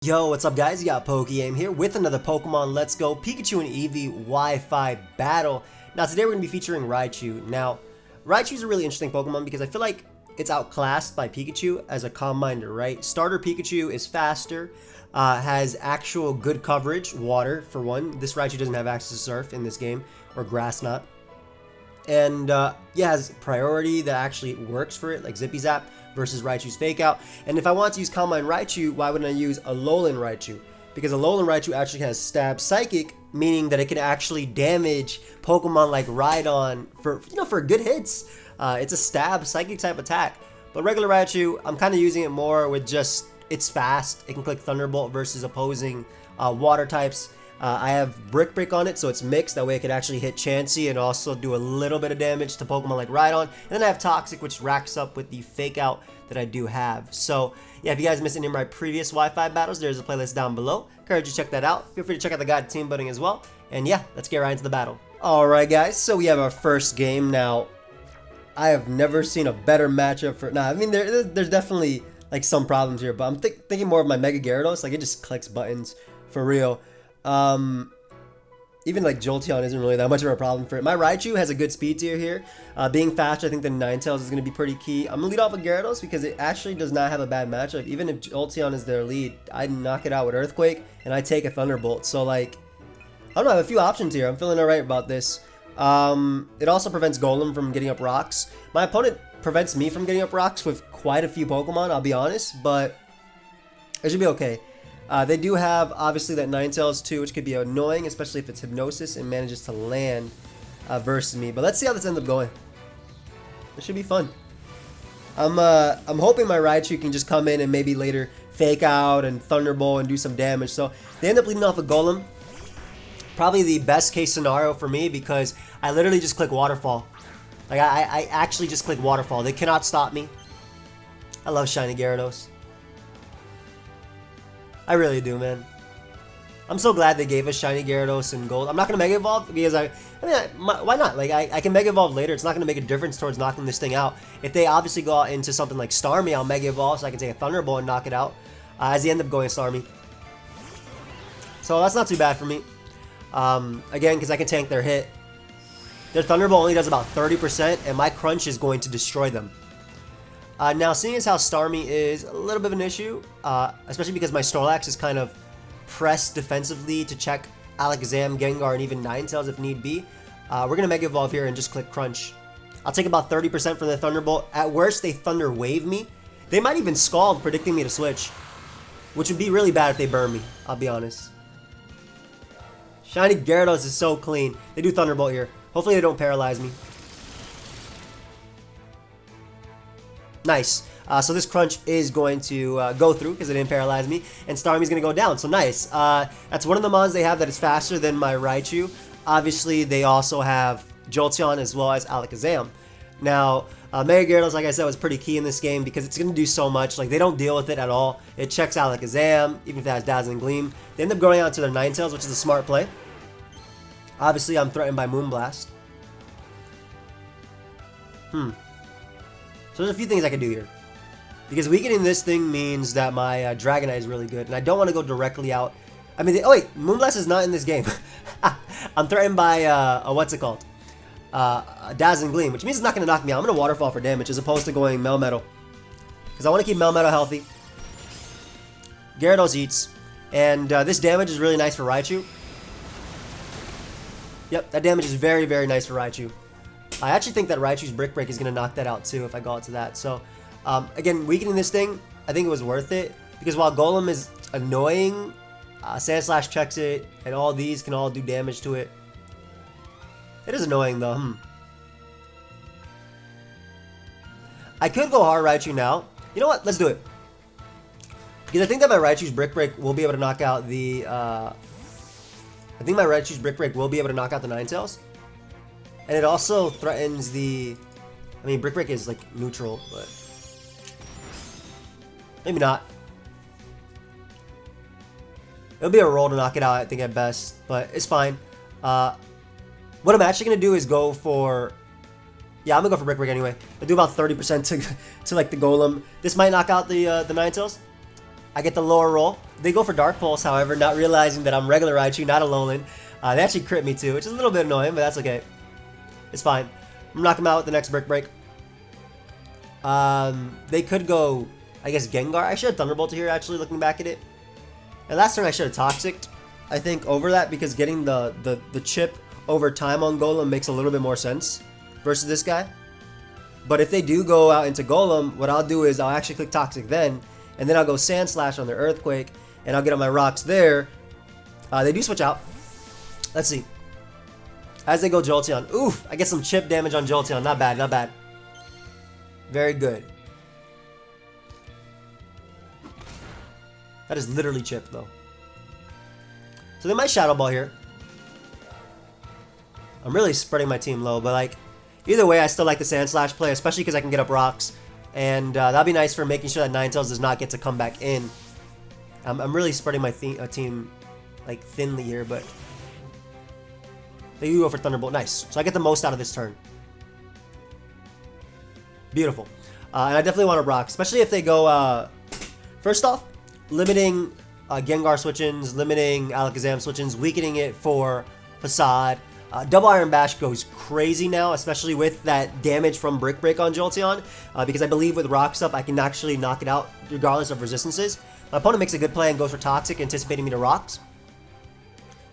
Yo, what's up guys? You got pokeaim here with another Pokemon Let's Go Pikachu and Eevee Wi-Fi battle. Now today we're going to be featuring Raichu. Now, Raichu is a really interesting Pokemon because I feel like it's outclassed by Pikachu as a Calm Minder, right? Starter Pikachu is faster, has actual good coverage, water for one. This Raichu doesn't have access to Surf in this game, or Grass Knot. And yeah, has priority that actually works for it, like Zippy Zap versus Raichu's Fake Out. And if I want to use Calm Mind Raichu, why wouldn't I use Alolan Raichu? Because Alolan Raichu actually has Stab Psychic, meaning that it can actually damage Pokemon like Rhydon for good hits. It's a Stab Psychic type attack. But regular Raichu, I'm kind of using it more with just, it's fast. It can click Thunderbolt versus opposing water types. I have Brick Break on it, so it's mixed. That way it could actually hit Chansey and also do a little bit of damage to Pokemon like Rhydon. And then I have Toxic, which racks up with the Fake Out that I do have. So, yeah, if you guys missed any of my previous Wi-Fi battles, there's a playlist down below. Encourage you to check that out. Feel free to check out the guide to team building as well. And yeah, let's get right into the battle. Alright guys, so we have our first game now. I have never seen a better matchup for... Nah, I mean, there's definitely like some problems here, but I'm thinking more of my Mega Gyarados. Like, it just clicks buttons for real. Even like Jolteon isn't really that much of a problem for it. My Raichu has a good speed tier here. Being faster, I think the Ninetales is going to be pretty key. I'm going to lead off with Gyarados because it actually does not have a bad matchup. Even if Jolteon is their lead, I knock it out with Earthquake and I take a Thunderbolt. So like, I don't know, I have a few options here. I'm feeling alright about this. It also prevents Golem from getting up rocks. My opponent prevents me from getting up rocks with quite a few Pokemon, I'll be honest, but it should be okay. They do have, obviously, that Ninetales too, which could be annoying, especially if it's Hypnosis and manages to land versus me. But let's see how this ends up going. It should be fun. I'm hoping my Raichu can just come in and maybe later Fake Out and Thunderbolt and do some damage. So they end up leading off a Golem. Probably the best case scenario for me because I literally just click Waterfall. Like, I actually just click Waterfall. They cannot stop me. I love Shiny Gyarados. I really do, man. I'm so glad they gave us Shiny Gyarados and Gold. I'm not going to Mega Evolve because why not? Like, I can Mega Evolve later. It's not going to make a difference towards knocking this thing out. If they obviously go out into something like Starmie, I'll Mega Evolve so I can take a Thunderbolt and knock it out as they end up going Starmie. So that's not too bad for me. Again, because I can tank their hit. Their Thunderbolt only does about 30%, and my Crunch is going to destroy them. Now, seeing as how Starmie is a little bit of an issue, especially because my Snorlax is kind of pressed defensively to check Alakazam, Gengar, and even Ninetales if need be, we're going to Mega Evolve here and just click Crunch. I'll take about 30% from the Thunderbolt. At worst, they Thunder Wave me. They might even Scald, predicting me to switch, which would be really bad if they burn me, I'll be honest. Shiny Gyarados is so clean. They do Thunderbolt here. Hopefully they don't paralyze me. Nice. So this Crunch is going to go through because it didn't paralyze me, and Starmie's going to go down. So nice. That's one of the mons they have that is faster than my Raichu. Obviously, they also have Jolteon as well as Alakazam. Now, Mega Gyarados, like I said, was pretty key in this game because it's going to do so much. Like, they don't deal with it at all. It checks Alakazam, even if it has Dazzling Gleam. They end up going out to their Ninetales, which is a smart play. Obviously, I'm threatened by Moonblast. So there's a few things I can do here. Because weakening this thing means that my Dragonite is really good. And I don't want to go directly out. I mean, oh wait, Moonblast is not in this game. I'm threatened by, what's it called? A Dazzling Gleam, which means it's not going to knock me out. I'm going to Waterfall for damage as opposed to going Melmetal. Because I want to keep Melmetal healthy. Gyarados eats. And this damage is really nice for Raichu. Yep, that damage is very, very nice for Raichu. I actually think that Raichu's Brick Break is going to knock that out too if I go out to that. So, again, weakening this thing, I think it was worth it. Because while Golem is annoying, Sandslash checks it, and all these can all do damage to it. It is annoying though, I could go hard Raichu now. You know what? Let's do it. Because I think that my Raichu's Brick Break will be able to knock out the... I think my Raichu's Brick Break will be able to knock out the Ninetales. And it also threatens the... I mean, Brick Break is, like, neutral, but... maybe not. It'll be a roll to knock it out, I think, at best. But it's fine. What I'm actually going to do is go for... yeah, I'm going to go for Brick Break anyway. I'll do about 30% to like, the Golem. This might knock out the Ninetales. I get the lower roll. They go for Dark Pulse, however, not realizing that I'm regular Raichu, not a Alolan. They actually crit me too, which is a little bit annoying, but that's okay. It's fine. I'm gonna knock him out with the next Brick Break. They could go, I guess, Gengar. I should have Thunderbolt here, actually, looking back at it. And last turn I should have Toxic'd, I think, over that, because getting the chip over time on Golem makes a little bit more sense versus this guy. But if they do go out into Golem, what I'll do is I'll actually click Toxic then, and then I'll go Sand Slash on their Earthquake, and I'll get on my rocks there. They do switch out. Let's see. As they go Jolteon. Oof, I get some chip damage on Jolteon. Not bad, not bad. Very good. That is literally chip, though. So they might Shadow Ball here. I'm really spreading my team low, but like, either way, I still like the Sand Slash play, especially because I can get up rocks. And that'll be nice for making sure that Ninetales does not get to come back in. I'm really spreading my team like thinly here, but they do go for Thunderbolt. Nice. So I get the most out of this turn. Beautiful. And I definitely want to rock, especially if they go, first off, limiting Gengar switch-ins, limiting Alakazam switch-ins, weakening it for Facade. Double Iron Bash goes crazy now, especially with that damage from Brick Break on Jolteon, because I believe with Rocks up, I can actually knock it out regardless of resistances. My opponent makes a good play and goes for Toxic, anticipating me to Rocks.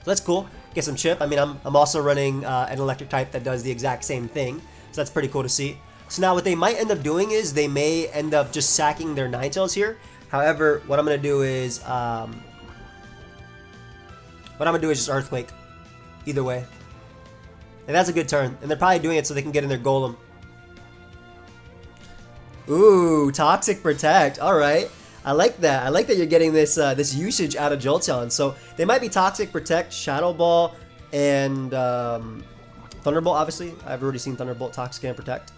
So that's cool. Get some chip. I mean, I'm also running an electric type that does the exact same thing, so that's pretty cool to see. So now what they might end up doing is they may end up just sacking their Ninetales here. However, what I'm going to do is just Earthquake. Either way. And that's a good turn. And they're probably doing it so they can get in their Golem. Ooh, Toxic Protect. Alright. I like that. I like that you're getting this this usage out of Jolteon. So they might be Toxic Protect, Shadow Ball, and Thunderbolt, obviously. I've already seen Thunderbolt, Toxic, and Protect.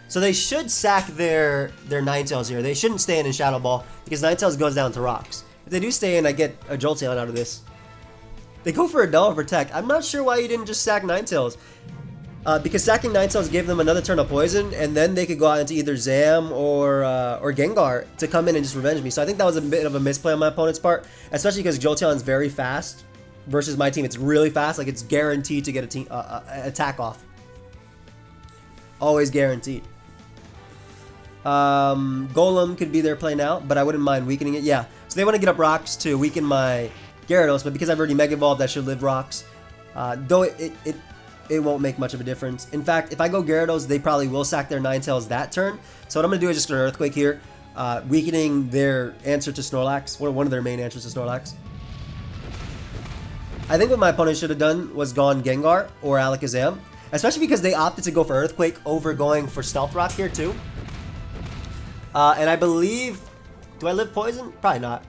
So they should sack their Ninetales here. They shouldn't stay in Shadow Ball because Ninetales goes down to rocks. If they do stay in, I get a Jolteon out of this. They go for a Double Protect. I'm not sure why you didn't just sack Ninetales. Because sacking Ninetales gave them another turn of poison, and then they could go out into either Zam or Gengar to come in and just revenge me. So I think that was a bit of a misplay on my opponent's part, especially because Jolteon's very fast versus my team. It's really fast. Like, it's guaranteed to get a team attack off. Always guaranteed. Golem could be their play now, but I wouldn't mind weakening it. Yeah, so they want to get up rocks to weaken my Gyarados, but because I've already Mega Evolved, I should live rocks. Though it won't make much of a difference. In fact, if I go Gyarados, they probably will sack their Ninetales that turn. So what I'm going to do is just an Earthquake here, weakening their answer to Snorlax, one of their main answers to Snorlax. I think what my opponent should have done was gone Gengar or Alakazam, especially because they opted to go for Earthquake over going for Stealth Rock here too. And I believe, do I live Poison? Probably not.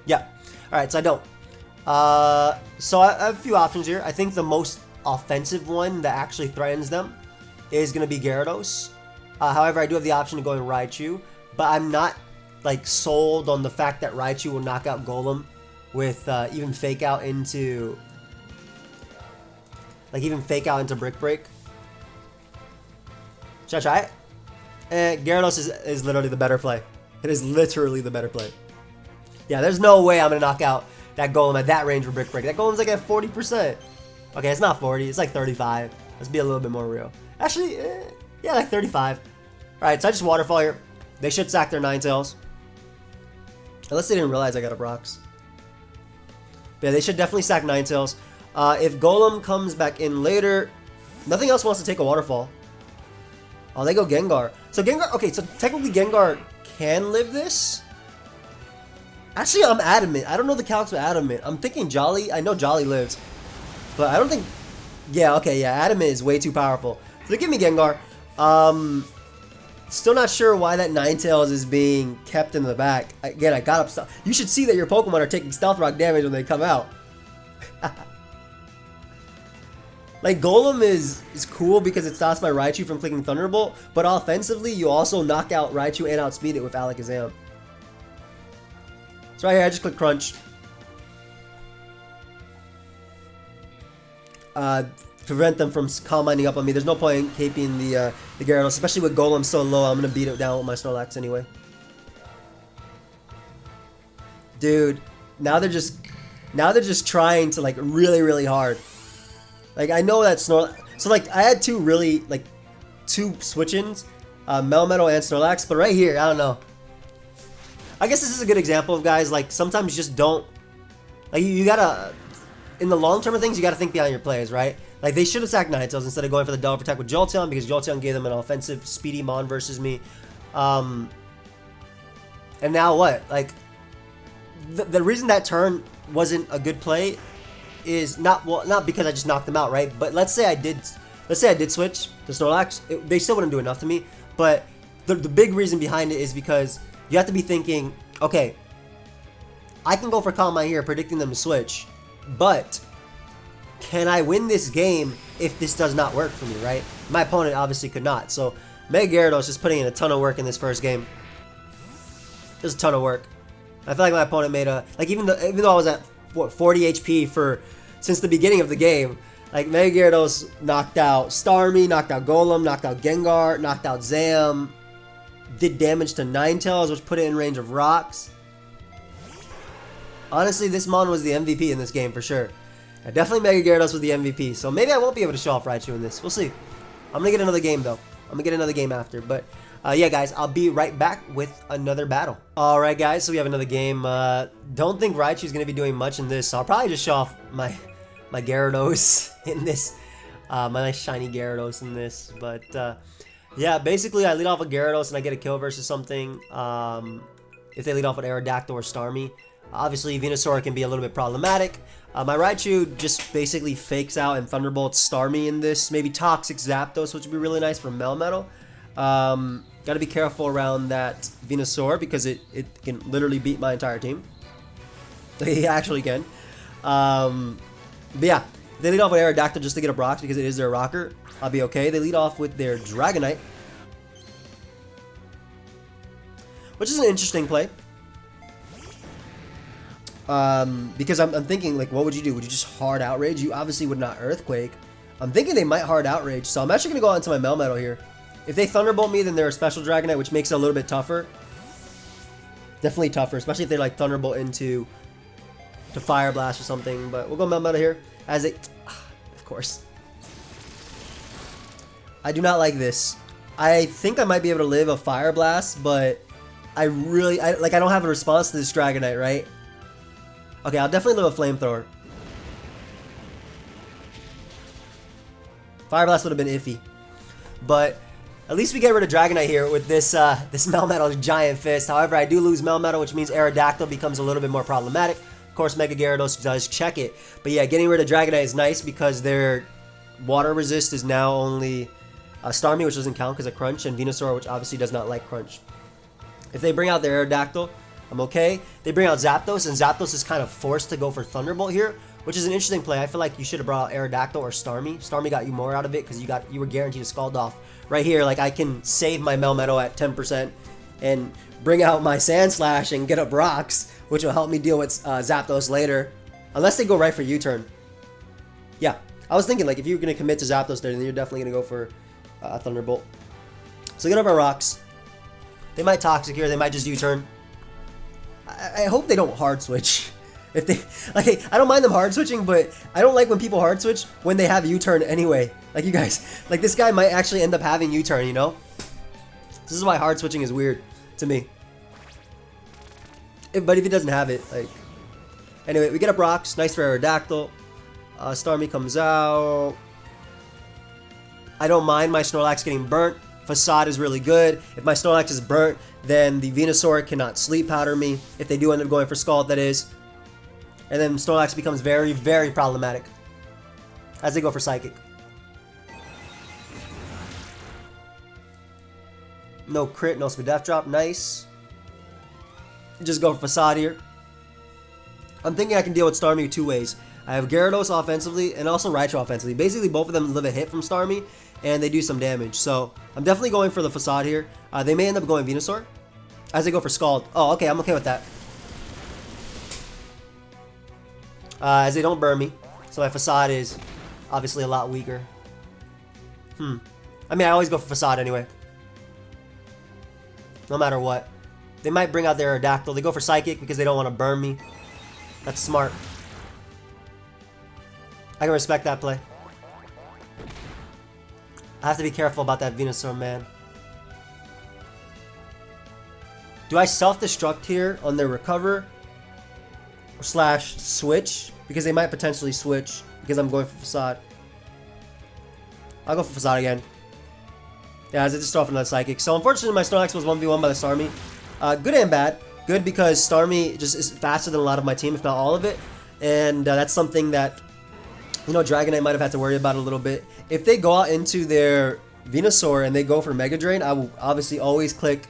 Yeah. Alright, so I don't. So I have a few options here. I think the most offensive one that actually threatens them is going to be Gyarados. However, I do have the option to go in Raichu, but I'm not like sold on the fact that Raichu will knock out Golem with even fake out into Brick Break. Should I try it? Gyarados is literally the better play. It is literally the better play. Yeah, there's no way I'm going to knock out that Golem at that range for Brick Break. That Golem's like at 40%. Okay, it's not 40. It's like 35. Let's be a little bit more real. Actually, yeah, like 35. Alright, so I just Waterfall here. They should sack their Ninetales. Unless they didn't realize I got up rocks. But yeah, they should definitely sack Ninetales. If Golem comes back in later, nothing else wants to take a Waterfall. Oh, they go Gengar. So Gengar, okay, so technically Gengar can live this. Actually, I'm adamant. I don't know the calcs with adamant. I'm thinking Jolly. I know Jolly lives. But I don't think... Yeah, okay, yeah. Adamant is way too powerful. So they give me Gengar. Still not sure why that Ninetales is being kept in the back. Again, I got up Stealth. You should see that your Pokemon are taking Stealth Rock damage when they come out. Like, Golem is cool because it stops my Raichu from clicking Thunderbolt. But offensively, you also knock out Raichu and outspeed it with Alakazam. So right here, I just click Crunch. Prevent them from Calm Minding up on me. There's no point in keeping the Gyarados, especially with Golem so low. I'm going to beat it down with my Snorlax anyway. Dude, now they're just trying to like really hard. Like I know that Snorlax. So like I had two switch-ins, Melmetal and Snorlax, but right here I don't know. I guess this is a good example of guys like sometimes you just don't like you gotta in the long term of things you gotta think behind your plays, right? Like they should have sacked Ninetales instead of going for the double attack with Jolteon because Jolteon gave them an offensive speedy Mon versus me. And now what? Like the reason that turn wasn't a good play is not because I just knocked them out, right? But let's say I did switch to Snorlax, they still wouldn't do enough to me. But the big reason behind it is because you have to be thinking, okay, I can go for Calm Mind here, predicting them to switch, but can I win this game if this does not work for me, right? My opponent obviously could not. So Mega Gyarados just putting in a ton of work in this first game. Just a ton of work. I feel like my opponent made a even though I was at 40 HP since the beginning of the game, like Mega Gyarados knocked out Starmie, knocked out Golem, knocked out Gengar, knocked out Zam, did damage to Ninetales, which put it in range of rocks. Honestly, this Mon was the MVP in this game for sure. Definitely Mega Gyarados was the MVP, so maybe I won't be able to show off Raichu in this. We'll see. I'm gonna get another game though. I'm gonna get another game after, but yeah, guys, I'll be right back with another battle. All right, guys, so we have another game. Don't think Raichu's gonna be doing much in this, so I'll probably just show off my Gyarados in this, my nice shiny Gyarados in this. But yeah, basically, I lead off with Gyarados and I get a kill versus something. If they lead off with Aerodactyl or Starmie, obviously Venusaur can be a little bit problematic. My Raichu just basically fakes out and Thunderbolts Starmie in this. Maybe Toxic Zapdos, which would be really nice for Melmetal. Gotta be careful around that Venusaur because it can literally beat my entire team. He actually can. But yeah, they lead off with Aerodactyl just to get a Brox because it is their rocker. I'll be okay. They lead off with their Dragonite, which is an interesting play. Because I'm thinking, like, what would you do? Would you just hard Outrage? You obviously would not Earthquake. I'm thinking they might hard Outrage, so I'm actually going to go out into my Melmetal here. If they Thunderbolt me, then they're a Special Dragonite, which makes it a little bit tougher. Definitely tougher, especially if they, like, Thunderbolt into Fire Blast or something. But we'll go Melmetal here, as they... of course. I do not like this. I think I might be able to live a Fire Blast, but I don't have a response to this Dragonite, right? Okay, I'll definitely live a Flamethrower. Fire Blast would have been iffy. But at least we get rid of Dragonite here with this this Melmetal Giant Fist. However, I do lose Melmetal, which means Aerodactyl becomes a little bit more problematic. Of course, Mega Gyarados does check it. But yeah, getting rid of Dragonite is nice because their water resist is now only Starmie, which doesn't count because of Crunch, and Venusaur, which obviously does not like Crunch. If they bring out their Aerodactyl, I'm okay. They bring out Zapdos, and Zapdos is kind of forced to go for Thunderbolt here, which is an interesting play. I feel like you should have brought out Aerodactyl or Starmie. Starmie got you more out of it because you were guaranteed to Scald Off. Right here, like I can save my Melmetal at 10% and bring out my Sand Slash and get up rocks, which will help me deal with Zapdos later. Unless they go right for U-turn. Yeah, I was thinking like if you're going to commit to Zapdos there, then you're definitely going to go for a Thunderbolt. So get up our rocks. They might Toxic here, they might just U-turn. I hope they don't hard switch. If they like, I don't mind them hard switching, but I don't like when people hard switch when they have U-turn anyway. Like you guys, like this guy might actually end up having U-turn, you know? This is why hard switching is weird to me. But if he doesn't have it, like, anyway, we get up rocks. Nice for Aerodactyl. Starmie comes out. I don't mind my Snorlax getting burnt. Facade is really good. If my Snorlax is burnt, then the Venusaur cannot Sleep Powder me. If they do end up going for Scald, that is. And then Snorlax becomes very, very problematic as they go for Psychic. No crit, no Death Drop. Nice. Just go for Facade here. I'm thinking I can deal with Starmie two ways. I have Gyarados offensively and also Raichu offensively. Basically, both of them live a hit from Starmie, and they do some damage. So I'm definitely going for the Facade here. They may end up going Venusaur as they go for Scald. Oh, okay, I'm okay with that. As they don't burn me. So my Facade is obviously a lot weaker. I mean, I always go for Facade anyway. No matter what. They might bring out their Aerodactyl. They go for Psychic because they don't want to burn me. That's smart. I can respect that play. I have to be careful about that Venusaur, man. Do I self-destruct here on their recover? Or slash switch? Because they might potentially switch. Because I'm going for Facade. I'll go for Facade again. Yeah, as I just throw off another Psychic. So unfortunately my Snorlax was 1v1 by the Starmie. Good and bad. Good because Starmie just is faster than a lot of my team, if not all of it. And that's something that, you know, Dragonite might have had to worry about a little bit. If they go out into their Venusaur and they go for Mega Drain, I will obviously always click.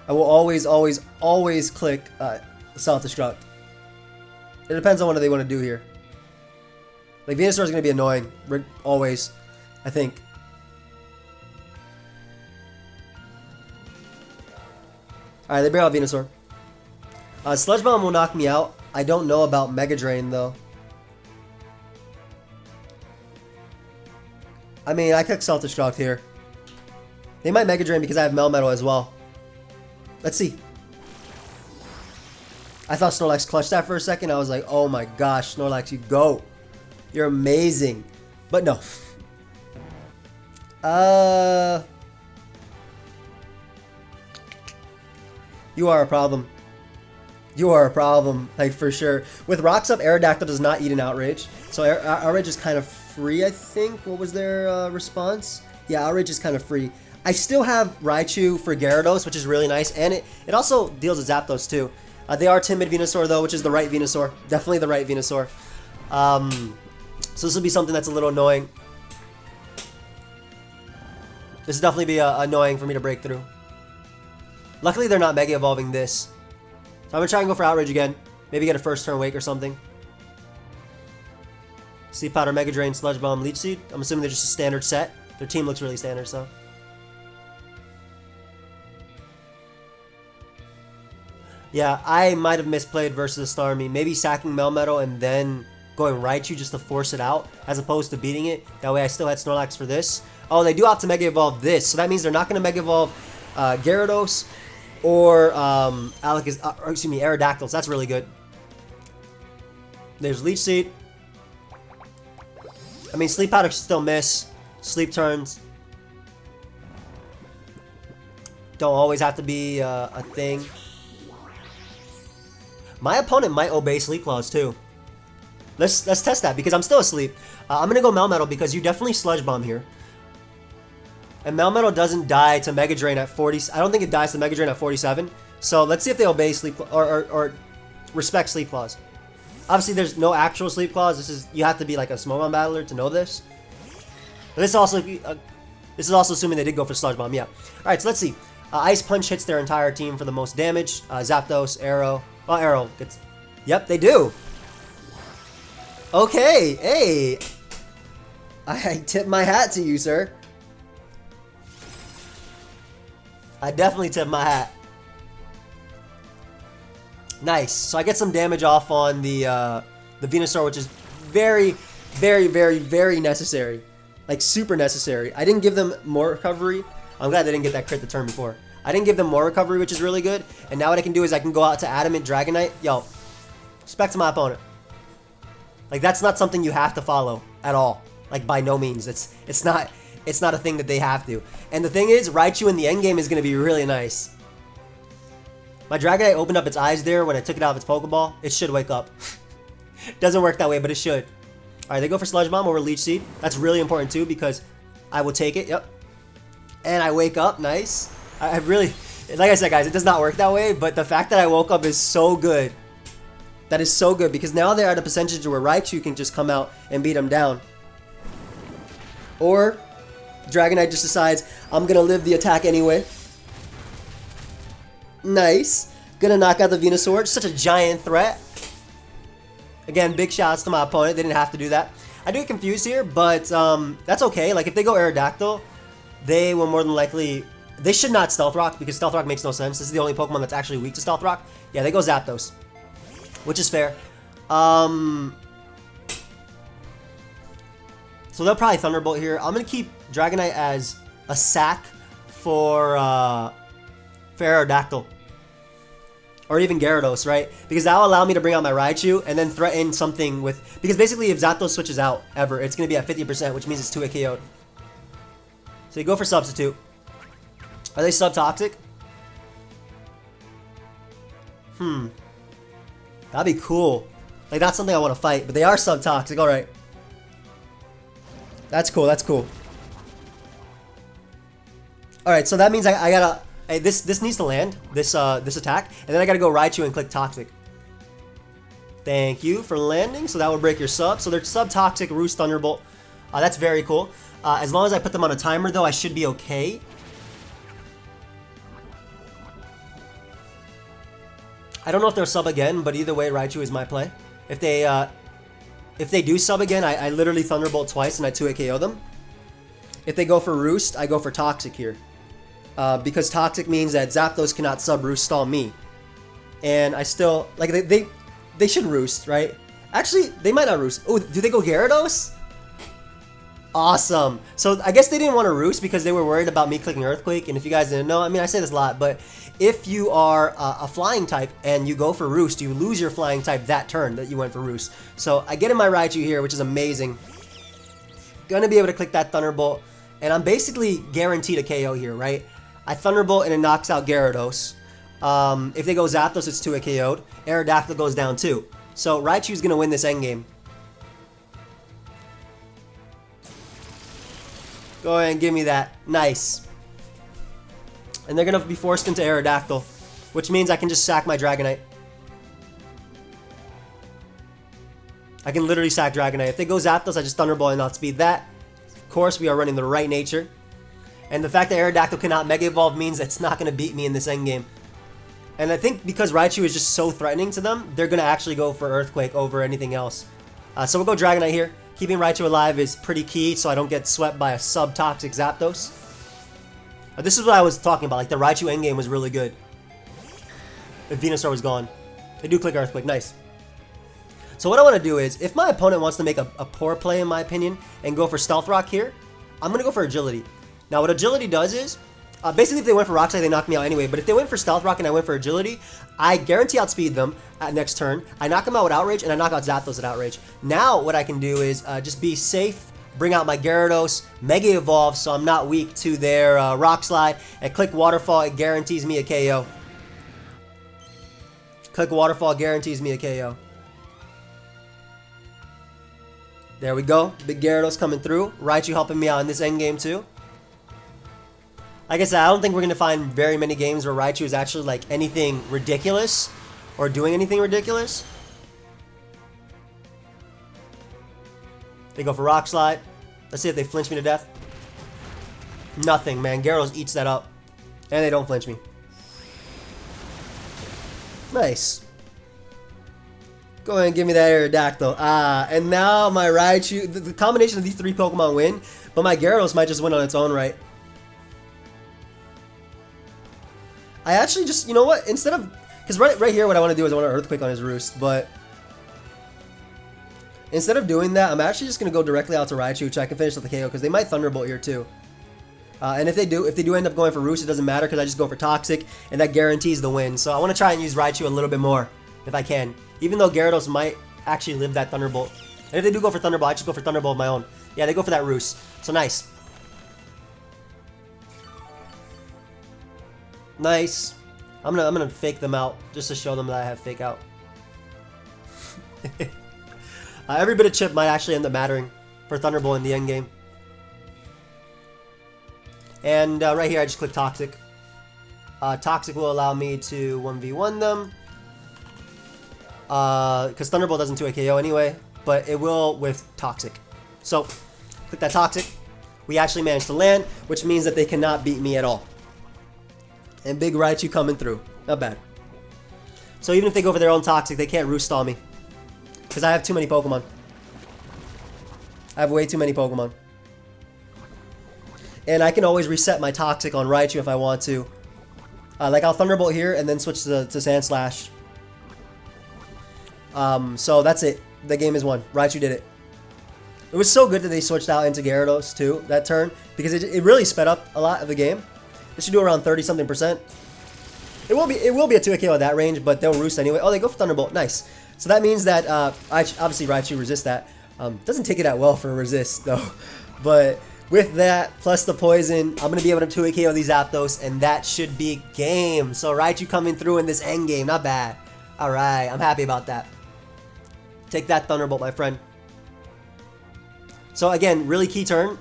I will always click self-destruct. It depends on what they want to do here. Like, Venusaur is going to be annoying. Always, I think. Alright, they bring out Venusaur. Sludge Bomb will knock me out. I don't know about Mega Drain, though. I mean, I could self-destruct here. They might Mega Drain because I have Melmetal as well. Let's see. I thought Snorlax clutched that for a second. I was like, oh my gosh, Snorlax, you go. You're amazing. But no. You are a problem. You are a problem, like, for sure. With Rocks up, Aerodactyl does not eat an Outrage. So Outrage is kind of free, I think. What was their response? Yeah, Outrage is kind of free. I still have Raichu for Gyarados, which is really nice. And it also deals with Zapdos, too. They are Timid Venusaur, though, which is the right Venusaur. Definitely the right Venusaur. So this will be something that's a little annoying. This will definitely be annoying for me to break through. Luckily, they're not Mega Evolving this. So I'm going to try and go for Outrage again. Maybe get a first turn Wake or something. Sleep Powder, Mega Drain, Sludge Bomb, Leech Seed. I'm assuming they're just a standard set. Their team looks really standard, so. Yeah, I might have misplayed versus Starmie. Maybe sacking Melmetal and then going Raichu just to force it out, as opposed to beating it. That way I still had Snorlax for this. Oh, they do opt to Mega Evolve this, so that means they're not going to Mega Evolve Gyarados or Aerodactyls. That's really good. There's Leech Seed. I mean, Sleep Powder still miss. Sleep turns don't always have to be a thing. My opponent might obey Sleep Claws too. Let's test that because I'm still asleep. I'm gonna go Melmetal because you definitely Sludge Bomb here. And Melmetal doesn't die to Mega Drain at 40. I don't think it dies to Mega Drain at 47. So let's see if they obey Sleep or respect Sleep Claws. Obviously, there's no actual Sleep Claws. You have to be like a Smomon battler to know this. But this is also assuming they did go for Sludge Bomb. Yeah. All right. So let's see. Ice Punch hits their entire team for the most damage. Zapdos, Arrow. Oh, Arrow gets. Yep, they do. Okay. Hey. I tip my hat to you, sir. I definitely tip my hat. Nice. So I get some damage off on the Venusaur, which is very, very, very, very necessary. Like, super necessary. I didn't give them more recovery. I'm glad they didn't get that crit the turn before. I didn't give them more recovery, which is really good. And now what I can do is I can go out to Adamant Dragonite. Yo, respect to my opponent. Like, that's not something you have to follow at all. Like, by no means. It's not a thing that they have to. And the thing is, Raichu in the endgame is going to be really nice. My Dragonite opened up its eyes there when I took it out of its Pokeball. It should wake up. Doesn't work that way, but it should. Alright, they go for Sludge Bomb over Leech Seed. That's really important too because I will take it. Yep. And I wake up. Nice. I really... Like I said, guys, it does not work that way, but the fact that I woke up is so good. That is so good because now they're at a percentage where Raichu can just come out and beat them down. Or Dragonite just decides, I'm going to live the attack anyway. Nice. Gonna knock out the Venusaur. Such a giant threat. Again, big shots to my opponent. They didn't have to do that. I do get confused here, but that's okay. Like, if they go Aerodactyl, they will more than likely... They should not Stealth Rock, because Stealth Rock makes no sense. This is the only Pokemon that's actually weak to Stealth Rock. Yeah, they go Zapdos, which is fair. So they'll probably Thunderbolt here. I'm going to keep Dragonite as a sack for for Aerodactyl. Or even Gyarados, right? Because that will allow me to bring out my Raichu and then threaten something with... Because basically if Zapdos switches out ever, it's going to be at 50%, which means it's 2-hit KO'd. So you go for Substitute. Are they sub-toxic? That'd be cool. Like, that's something I want to fight, but they are sub-toxic, alright. That's cool, that's cool. Alright, so that means I gotta... Hey, this needs to land, this attack, and then I gotta go Raichu and click Toxic. Thank you for landing, so that will break your sub. So they're sub-toxic, Roost Thunderbolt. That's very cool. As long as I put them on a timer, though, I should be okay. I don't know if they'll sub again, but either way, Raichu is my play. If they do sub again, I literally Thunderbolt twice and I 2-hit KO them. If they go for Roost, I go for Toxic here. Because Toxic means that Zapdos cannot sub Roost stall me. And I still, like, they should Roost, right? Actually, they might not Roost. Oh, do they go Gyarados? Awesome. So I guess they didn't want to Roost because they were worried about me clicking Earthquake. And if you guys didn't know, I mean, I say this a lot, but if you are a flying type and you go for Roost, you lose your flying type that turn that you went for Roost. So I get in my Raichu here, which is amazing. Gonna be able to click that Thunderbolt. And I'm basically guaranteed a KO here, right? I Thunderbolt and it knocks out Gyarados. If they go Zapdos, it's 2-hit KO'd. Aerodactyl goes down too. So Raichu's gonna win this endgame. Go ahead and give me that. Nice. And they're gonna be forced into Aerodactyl, which means I can just sack my Dragonite. I can literally sack Dragonite. If they go Zapdos, I just Thunderbolt and outspeed that. Of course, we are running the right nature. And the fact that Aerodactyl cannot Mega Evolve means it's not going to beat me in this endgame. And I think because Raichu is just so threatening to them, they're going to actually go for Earthquake over anything else. So we'll go Dragonite here. Keeping Raichu alive is pretty key so I don't get swept by a sub-toxic Zapdos. This is what I was talking about. Like, the Raichu endgame was really good. If Venusaur was gone. They do click Earthquake. Nice. So what I want to do is, if my opponent wants to make a poor play, in my opinion, and go for Stealth Rock here, I'm going to go for Agility. Now, what Agility does is, basically if they went for Rock Slide, they knock me out anyway, but if they went for Stealth Rock and I went for Agility, I guarantee outspeed them at next turn, I knock them out with Outrage, and I knock out Zapdos at Outrage. Now, what I can do is just be safe, bring out my Gyarados, Mega Evolve, so I'm not weak to their Rock Slide, and click Waterfall, it guarantees me a KO. Click Waterfall, guarantees me a KO. There we go. Big Gyarados coming through. Raichu helping me out in this endgame too. Like I said, I don't think we're going to find very many games where Raichu is actually like anything ridiculous or doing anything ridiculous. They go for Rock Slide. Let's see if they flinch me to death. Nothing, man. Gyarados eats that up. And they don't flinch me. Nice. Go ahead and give me that Aerodactyl. And now my Raichu, the combination of these three Pokemon win, but my Gyarados might just win on its own right. I actually just, you know what, instead of, because right here what I want to do is I want to Earthquake on his Roost, but instead of doing that, I'm actually just going to go directly out to Raichu, which I can finish with the KO, because they might Thunderbolt here too. And if they do end up going for Roost, it doesn't matter, because I just go for Toxic, and that guarantees the win. So I want to try and use Raichu a little bit more, if I can. Even though Gyarados might actually live that Thunderbolt. And if they do go for Thunderbolt, I just go for Thunderbolt of my own. Yeah, they go for that Roost. So nice. Nice. I'm gonna fake them out just to show them that I have fake out. Every bit of chip might actually end up mattering for Thunderbolt in the end game. And right here I just click Toxic. Toxic will allow me to 1v1 them. Because Thunderbolt doesn't do a KO anyway, but it will with Toxic. So, click that Toxic. We actually managed to land, which means that they cannot beat me at all. And big Raichu coming through. Not bad. So even if they go for their own Toxic, they can't Roost stall me. Because I have too many Pokemon. I have way too many Pokemon. And I can always reset my Toxic on Raichu if I want to. Like I'll Thunderbolt here and then switch to Sandslash. So that's it. The game is won. Raichu did it. It was so good that they switched out into Gyarados too, that turn. Because it really sped up a lot of the game. It should do around 30-something%. It will be a 2-hit KO at that range, but they'll roost anyway. Oh, they go for Thunderbolt. Nice. So that means that obviously Raichu resists that. Doesn't take it that well for resist though. But with that, plus the poison, I'm going to be able to 2-hit KO these Zapdos, and that should be game. So Raichu coming through in this end game. Not bad. Alright, I'm happy about that. Take that Thunderbolt, my friend. So again, really key turn.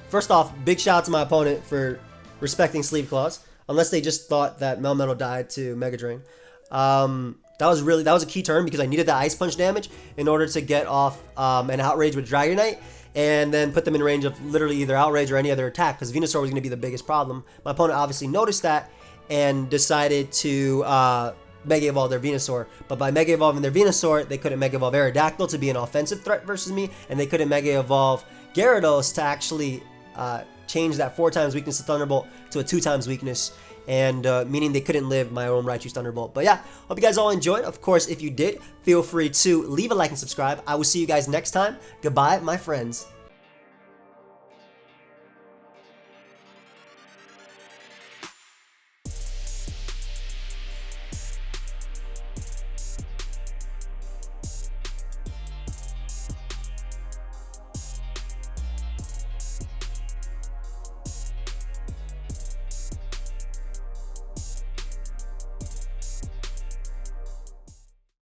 First off, big shout out to my opponent for respecting Sleep Claws. Unless they just thought that Melmetal died to Mega Drain. That was a key turn because I needed that Ice Punch damage in order to get off an Outrage with Dragonite, and then put them in range of literally either Outrage or any other attack, because Venusaur was going to be the biggest problem. My opponent obviously noticed that and decided to Mega Evolve their Venusaur. But by Mega Evolving their Venusaur, they couldn't Mega Evolve Aerodactyl to be an offensive threat versus me, and they couldn't Mega Evolve Gyarados to actually change that 4x weakness to Thunderbolt to a 2x weakness, and meaning they couldn't live my own Raichu's Thunderbolt. But yeah, hope you guys all enjoyed. Of course, if you did, feel free to leave a like and subscribe. I will see you guys next time. Goodbye, my friends.